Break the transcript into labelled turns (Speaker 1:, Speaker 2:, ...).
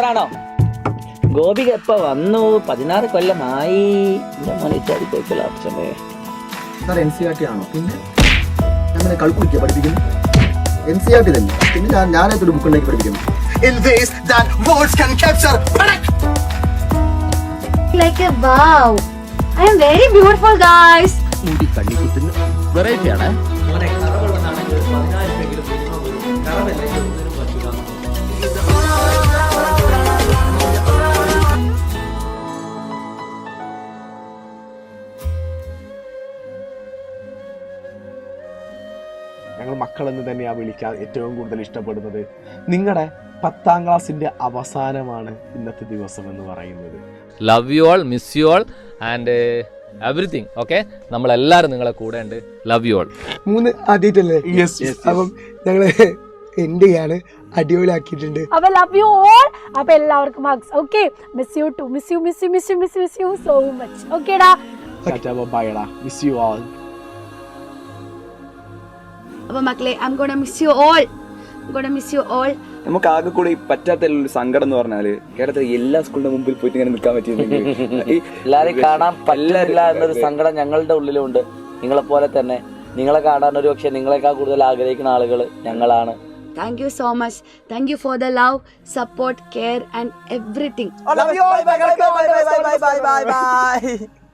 Speaker 1: ഷുവറാണോ? ഗോപിക എപ്പ വന്നു? 16 കൊല്ലമായി.
Speaker 2: NCERT ആണോ? പിന്നെ ഞാൻ കളിക്കുടിക്കുക പഠിപ്പിക്കുന്നു. NCERT തന്നെ. പിന്നെ ഞാനായിട്ടൊരു ബുക്ക് ഉണ്ടാക്കി പഠിപ്പിക്കുന്നു. In ways that words can capture.
Speaker 3: Like a wow. I am very beautiful, guys.
Speaker 4: മുടി കണ്ണിക്കുത്തുന്ന വെറൈറ്റി ആണ്. ഞങ്ങൾ മക്കളെന്ന് തന്നെയാണ് വിളിക്കാൻ ഏറ്റവും കൂടുതൽ ഇഷ്ടപ്പെടുന്നത്. നിങ്ങളുടെ 10ാം ക്ലാസ്സിന്റെ അവസാനമാണ് ഇന്നത്തെ ദിവസം എന്ന് പറയുന്നത്.
Speaker 5: Love you all, miss you all and everything. Okay, നമ്മളെല്ലാവരും നിങ്ങളെ കൂടെ ഉണ്ട്. Love you all.
Speaker 6: 3 ആദ്യമായിട്ടല്ലേ? അപ്പം ഞങ്ങള് എൻഡ് ചെയ്യാണ്. അടിപൊളിയാക്കിയിട്ടുണ്ട്.
Speaker 7: അപ്പൊ ലവ് യു ഓൾ. അപ്പൊ എല്ലാവർക്കും hugs. Okay, miss you too. Miss you miss you miss you miss you miss you so much. ഓക്കേടാ,
Speaker 4: ബൈഡാ. Miss you all.
Speaker 3: അപ്പൊ മക്കളെ, I'm gonna miss you all. I'm gonna miss you all.
Speaker 8: നമുക്ക് ആകെ കൂടി പറ്റാത്ത ഒരു സങ്കടം എന്ന് പറഞ്ഞാല് കേരളത്തിലെ എല്ലാ സ്കൂളിന്റെ മുമ്പിൽ പോയിട്ട് ഇങ്ങനെ നിൽക്കാൻ പറ്റിയില്ലെങ്കിൽ
Speaker 1: എല്ലാരെയും കാണാൻ പറ്റില്ല എന്നൊരു സങ്കടം ഞങ്ങളുടെ ഉള്ളിലുണ്ട്. നിങ്ങളെ പോലെ തന്നെ നിങ്ങളെ കാണാൻ ഒരു പക്ഷെ നിങ്ങളെക്കാൾ കൂടുതൽ ആഗ്രഹിക്കുന്ന ആളുകൾ ഞങ്ങളാണ്.
Speaker 3: Thank you so much. Thank you for the love, support, care and everything.
Speaker 1: Love you all. Bye bye bye bye bye bye bye bye.